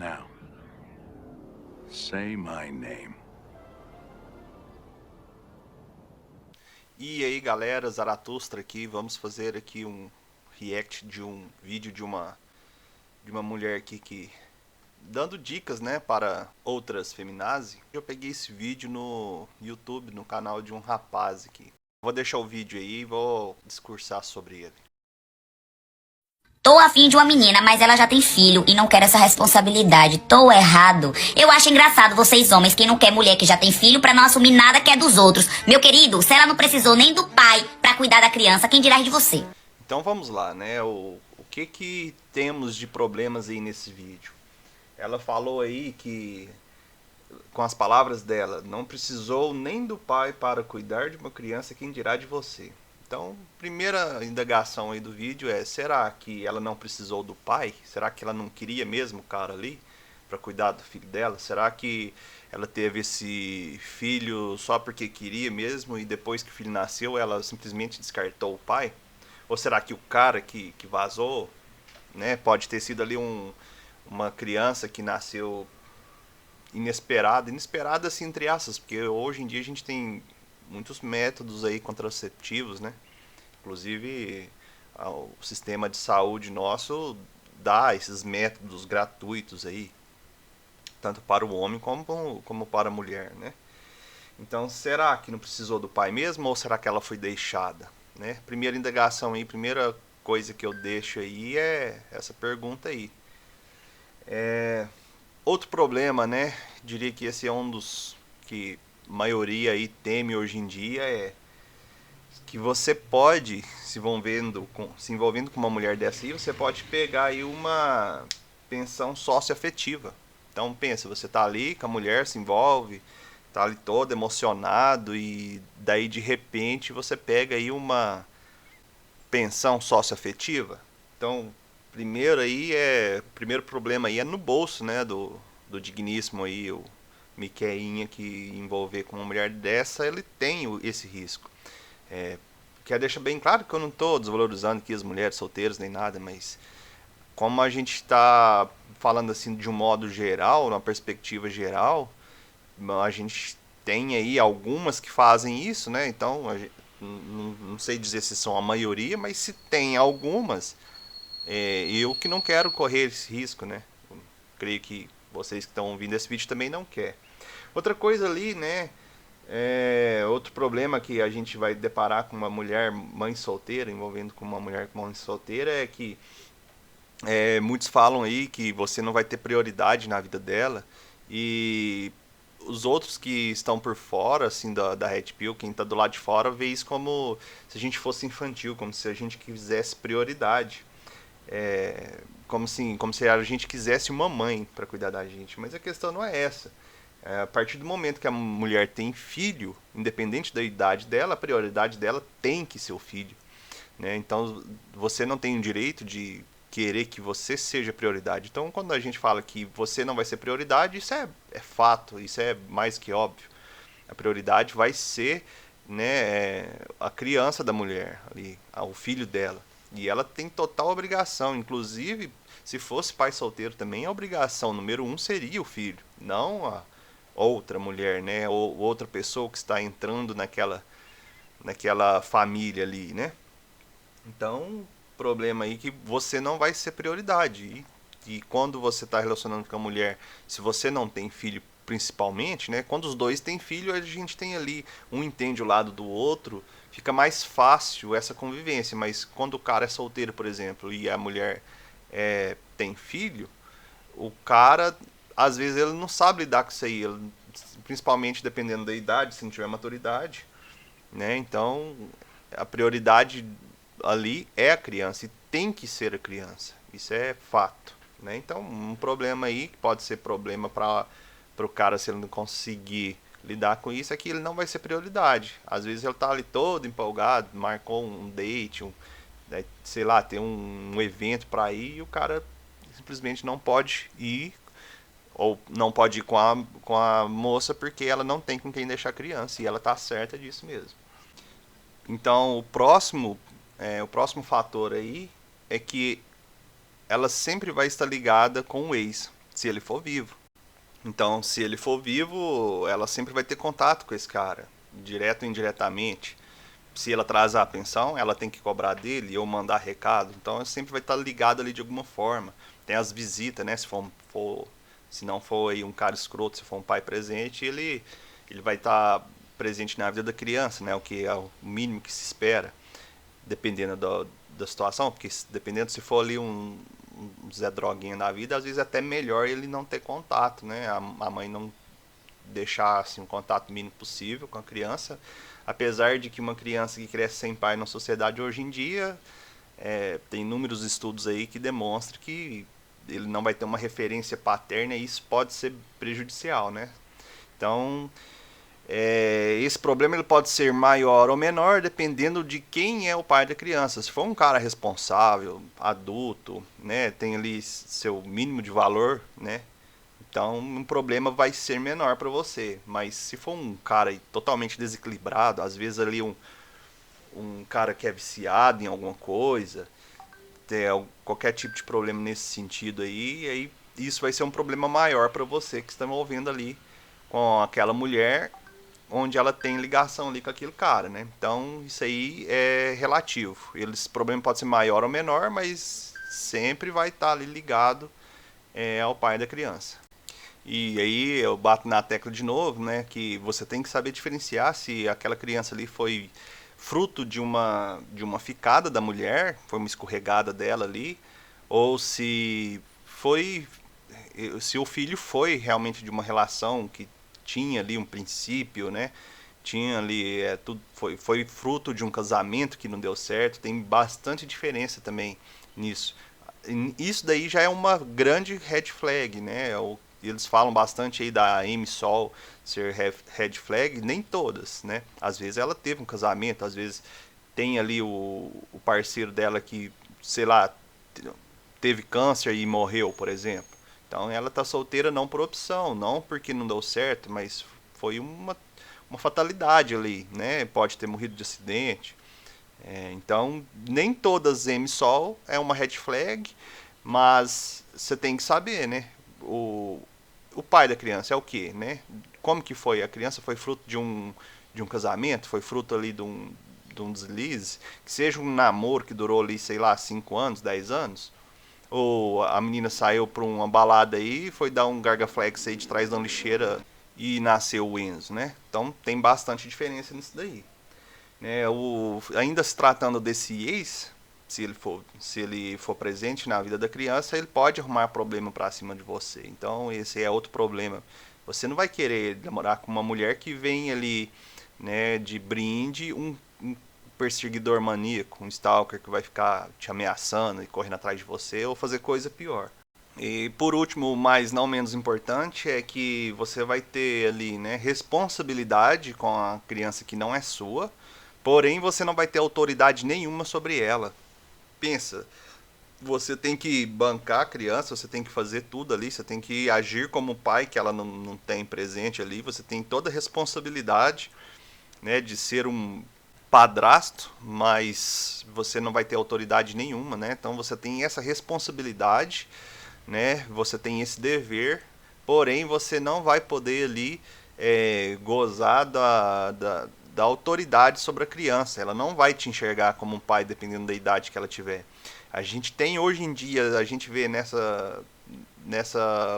Now, say my name. E aí galera, Zaratustra aqui, vamos fazer aqui um react de um vídeo de uma mulher aqui que dando dicas, né, para outras feminazes. Eu peguei esse vídeo no YouTube, no canal de um rapaz aqui. Vou deixar o vídeo aí e vou discursar sobre ele. Tô afim de uma menina, mas ela já tem filho e não quer essa responsabilidade. Tô errado. Eu acho engraçado vocês homens quem não quer mulher que já tem filho pra não assumir nada que é dos outros. Meu querido, se ela não precisou nem do pai pra cuidar da criança, quem dirá de você? Então vamos lá, né? O que temos de problemas aí nesse vídeo? Ela falou aí que, com as palavras dela, não precisou nem do pai para cuidar de uma criança, quem dirá de você. Então, primeira indagação aí do vídeo é: será que ela não precisou do pai? Será que ela não queria mesmo o cara ali para cuidar do filho dela? Será que ela teve esse filho só porque queria mesmo e depois que o filho nasceu ela simplesmente descartou o pai? Ou será que o cara que vazou, né, pode ter sido ali uma criança que nasceu inesperada assim entre aspas, porque hoje em dia a gente tem muitos métodos aí contraceptivos, né? Inclusive o sistema de saúde nosso dá esses métodos gratuitos aí, tanto para o homem como para a mulher, né? Então, será que não precisou do pai mesmo ou será que ela foi deixada, né? Primeira indagação aí, primeira coisa que eu deixo aí é essa pergunta aí. Outro problema, né? Diria que esse é um dos que a maioria aí teme hoje em dia, é que você pode, se envolvendo com uma mulher dessa aí, você pode pegar aí uma pensão socioafetiva. Então pensa, você tá ali com a mulher, se envolve, tá ali todo emocionado e daí de repente você pega aí uma pensão socioafetiva. Então, primeiro problema aí é no bolso, né, do digníssimo aí, o Miqueinha que envolver com uma mulher dessa, ele tem esse risco. É, quero deixar bem claro que eu não estou desvalorizando aqui as mulheres solteiras nem nada, mas como a gente está falando assim de um modo geral, numa perspectiva geral, a gente tem aí algumas que fazem isso, né? Então, não sei dizer se são a maioria, mas se tem algumas, eu que não quero correr esse risco, né? Eu creio que vocês que estão ouvindo esse vídeo também não quer. Outra coisa ali, né? Outro problema que a gente vai deparar com uma mulher mãe solteira, envolvendo com uma mulher mãe solteira, é que muitos falam aí que você não vai ter prioridade na vida dela e os outros que estão por fora, assim, da Red Pill, quem está do lado de fora, vê isso como se a gente fosse infantil, como se a gente quisesse prioridade. Como se a gente quisesse uma mãe para cuidar da gente. Mas a questão não é essa. A partir do momento que a mulher tem filho, independente da idade dela, a prioridade dela tem que ser o filho, né? Então você não tem o direito de querer que você seja prioridade. Então quando a gente fala que você não vai ser prioridade, isso é fato, isso é mais que óbvio. A prioridade vai ser, né, a criança da mulher ali, o filho dela. E ela tem total obrigação, inclusive se fosse pai solteiro também, a obrigação número um seria o filho, não a outra mulher, né, ou outra pessoa que está entrando naquela família ali, né? Então, problema aí que você não vai ser prioridade. E quando você está relacionando com a mulher, se você não tem filho principalmente, né? Quando os dois têm filho, a gente tem ali, um entende o lado do outro, fica mais fácil essa convivência. Mas quando o cara é solteiro, por exemplo, e a mulher tem filho, o cara, às vezes, ele não sabe lidar com isso aí. Principalmente dependendo da idade, se não tiver maturidade, né? Então, a prioridade ali é a criança e tem que ser a criança. Isso é fato, né? Então, um problema aí que pode ser problema para o cara se ele não conseguir lidar com isso é que ele não vai ser prioridade. Às vezes ele tá ali todo empolgado, marcou um date, né, sei lá, tem um evento para ir e o cara simplesmente não pode ir ou não pode ir com a moça porque ela não tem com quem deixar a criança e ela tá certa disso mesmo. Então, o próximo fator aí é que ela sempre vai estar ligada com o ex. se ele for vivo. Então, se ele for vivo, ela sempre vai ter contato com esse cara, direto ou indiretamente. Se ela atrasar a pensão, ela tem que cobrar dele ou mandar recado. Então, ela sempre vai estar ligado ali de alguma forma. Tem as visitas, né? Se não for aí um cara escroto, se for um pai presente, ele vai estar presente na vida da criança, né? O que é o mínimo que se espera, dependendo da situação. Porque dependendo se for ali um Zé Droguinha na vida, às vezes é até melhor ele não ter contato, né? A mãe não deixar assim, um contato mínimo possível com a criança. Apesar de que uma criança que cresce sem pai na sociedade hoje em dia, tem inúmeros estudos aí que demonstram que ele não vai ter uma referência paterna e isso pode ser prejudicial, né? Então, esse problema ele pode ser maior ou menor dependendo de quem é o pai da criança. Se for um cara responsável, adulto, né, tem ali seu mínimo de valor, né, então um problema vai ser menor para você. Mas se for um cara totalmente desequilibrado, às vezes ali um cara que é viciado em alguma coisa, ter qualquer tipo de problema nesse sentido aí isso vai ser um problema maior para você que está envolvendo ali com aquela mulher onde ela tem ligação ali com aquele cara, né? Então isso aí é relativo. Esse problema pode ser maior ou menor, mas sempre vai estar ali ligado ao pai da criança. E aí eu bato na tecla de novo, né? Que você tem que saber diferenciar se aquela criança ali foi fruto de uma ficada da mulher, foi uma escorregada dela ali, ou se o filho foi realmente de uma relação que tinha ali um princípio, né? Tinha ali tudo foi fruto de um casamento que não deu certo. Tem bastante diferença também nisso. Isso daí já é uma grande red flag, né? Eles falam bastante aí da Amy Sol ser red flag, nem todas, né? Às vezes ela teve um casamento, às vezes tem ali o parceiro dela que, sei lá, teve câncer e morreu, por exemplo. Então ela tá solteira não por opção, não porque não deu certo, mas foi uma fatalidade ali, né? Pode ter morrido de acidente. Então nem todas M-Sol é uma red flag, mas você tem que saber, né? O pai da criança é o quê, né? Como que foi? A criança foi fruto de um casamento? Foi fruto ali de um deslize? Que seja um namoro que durou ali, sei lá, 5 anos, 10 anos? Ou a menina saiu pra uma balada aí, foi dar um gargaflex aí de trás da lixeira e nasceu o Enzo, né? Então tem bastante diferença nisso daí. Né? Ainda se tratando desse ex, se ele for presente na vida da criança, ele pode arrumar problema pra cima de você. Então esse é outro problema. Você não vai querer namorar com uma mulher que vem ali, né, de brinde, um perseguidor maníaco, um stalker que vai ficar te ameaçando e correndo atrás de você ou fazer coisa pior. E por último, mas não menos importante, é que você vai ter ali, né, responsabilidade com a criança que não é sua, porém você não vai ter autoridade nenhuma sobre ela. Pensa, você tem que bancar a criança, você tem que fazer tudo ali, você tem que agir como pai que ela não tem presente ali, você tem toda a responsabilidade, né, de ser um padrasto, mas você não vai ter autoridade nenhuma, né? Então você tem essa responsabilidade, né? Você tem esse dever, porém você não vai poder ali gozar da autoridade sobre a criança. Ela não vai te enxergar como um pai dependendo da idade que ela tiver. A gente tem hoje em dia, a gente vê nessa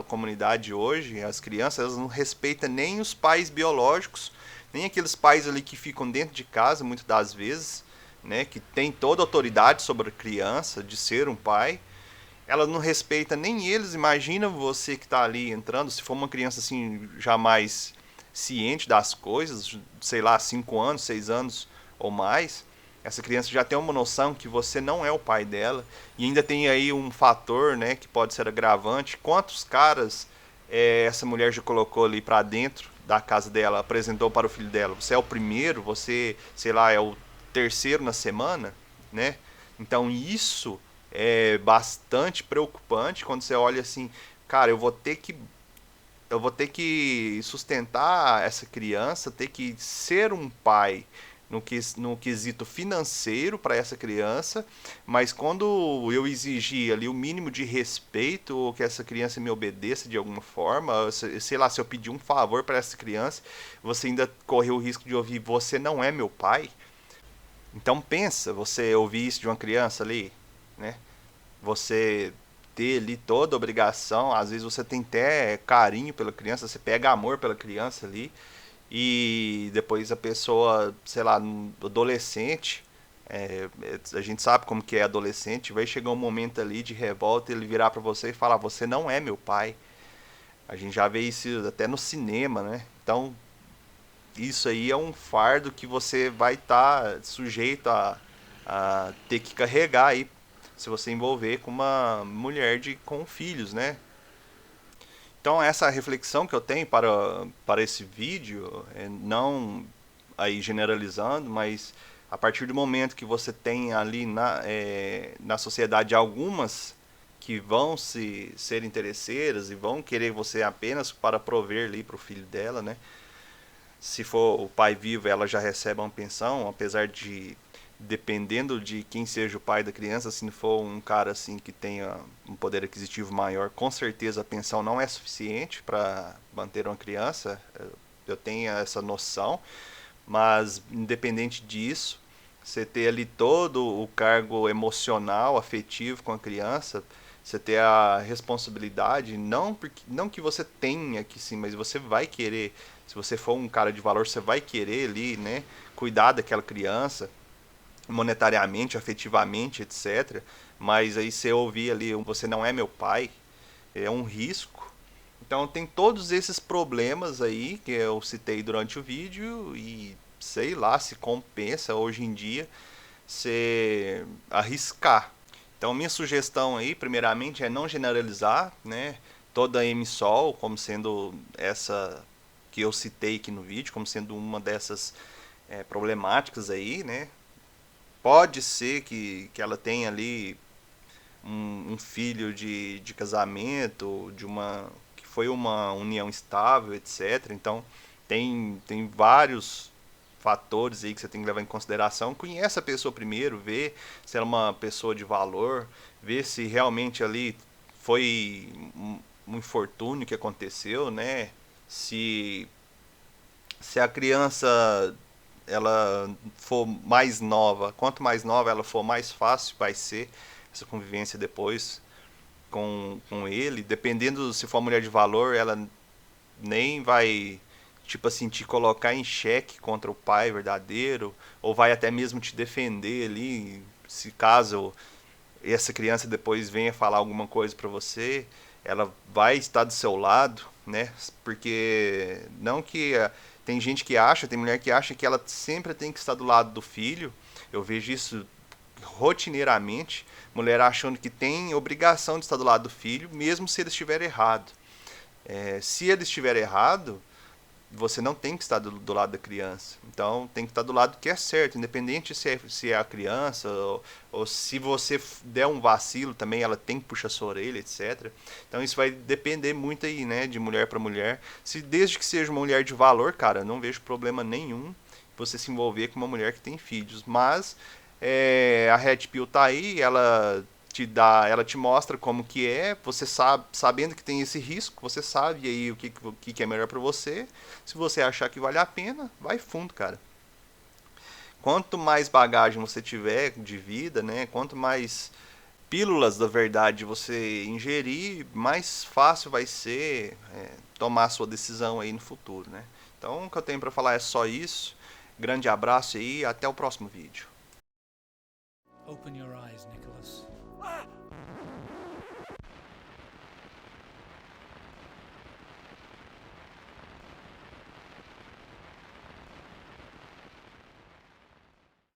comunidade hoje, as crianças elas não respeitam nem os pais biológicos, nem aqueles pais ali que ficam dentro de casa, muitas das vezes, né, que tem toda a autoridade sobre a criança, de ser um pai. Ela não respeita nem eles. Imagina você que está ali entrando, se for uma criança assim, jamais ciente das coisas, sei lá, 5 anos, 6 anos ou mais, essa criança já tem uma noção que você não é o pai dela, e ainda tem aí um fator, né, que pode ser agravante. Quantos caras essa mulher já colocou ali para dentro da casa dela, apresentou para o filho dela? Você é o primeiro, você, sei lá, é o terceiro na semana, né? Então isso é bastante preocupante quando você olha assim, cara, eu vou ter que sustentar essa criança, ter que ser um pai, no quesito financeiro para essa criança, mas quando eu exigir ali o mínimo de respeito, ou que essa criança me obedeça de alguma forma, sei lá, se eu pedir um favor para essa criança, você ainda correu o risco de ouvir: você não é meu pai. Então pensa, você ouvir isso de uma criança ali, né? Você ter ali toda a obrigação, às vezes você tem até carinho pela criança, você pega amor pela criança ali, e depois a pessoa, sei lá, adolescente, a gente sabe como que é adolescente, vai chegar um momento ali de revolta, ele virar pra você e falar: você não é meu pai. A gente já vê isso até no cinema, né? Então, isso aí é um fardo que você vai estar sujeito a ter que carregar aí, se você envolver com uma mulher com filhos, né? Então essa reflexão que eu tenho para esse vídeo, não aí generalizando, mas a partir do momento que você tem ali na sociedade algumas que vão ser interesseiras e vão querer você apenas para prover ali para o filho dela, né? Se for o pai vivo, ela já recebe uma pensão, apesar de, dependendo de quem seja o pai da criança, se não for um cara assim que tenha um poder aquisitivo maior, com certeza a pensão não é suficiente para manter uma criança. Eu tenho essa noção, mas independente disso, você ter ali todo o cargo emocional, afetivo com a criança, você ter a responsabilidade, não que você tenha que sim, mas você vai querer, se você for um cara de valor, você vai querer ali, né, cuidar daquela criança, monetariamente, afetivamente, etc. Mas aí você ouvir ali: você não é meu pai, é um risco. Então tem todos esses problemas aí que eu citei durante o vídeo, e sei lá se compensa hoje em dia você arriscar. Então minha sugestão aí, primeiramente, é não generalizar, né, toda a MSOL como sendo essa que eu citei aqui no vídeo, como sendo uma dessas problemáticas aí, né? Pode ser que ela tenha ali um filho de casamento, que foi uma união estável, etc. Então tem vários fatores aí que você tem que levar em consideração. Conhece a pessoa primeiro, vê se ela é uma pessoa de valor, vê se realmente ali foi um infortúnio que aconteceu, né? Se, se a criança ela for mais nova, quanto mais nova ela for, mais fácil vai ser essa convivência depois com ele. Dependendo, se for uma mulher de valor, ela nem vai, tipo assim, te colocar em xeque contra o pai verdadeiro, ou vai até mesmo te defender ali, se caso essa criança depois venha falar alguma coisa pra você, ela vai estar do seu lado, né? Porque não que tem gente que acha, tem mulher que acha que ela sempre tem que estar do lado do filho. Eu vejo isso rotineiramente, mulher achando que tem obrigação de estar do lado do filho, mesmo se ele estiver errado. Se ele estiver errado, você não tem que estar do lado da criança. Então tem que estar do lado que é certo, independente se é a criança, ou se você der um vacilo também, ela tem que puxar sua orelha, etc. Então isso vai depender muito aí, né, de mulher para mulher. Desde que seja uma mulher de valor, cara, não vejo problema nenhum você se envolver com uma mulher que tem filhos. Mas a Red Pill tá aí, ela te mostra como que é, você sabe, sabendo que tem esse risco, você sabe aí o que é melhor pra você. Se você achar que vale a pena, vai fundo, cara. Quanto mais bagagem você tiver de vida, né, quanto mais pílulas da verdade você ingerir, mais fácil vai ser tomar a sua decisão aí no futuro, né. Então o que eu tenho pra falar é só isso. Grande abraço aí, até o próximo vídeo. Open your eyes, Nicholas.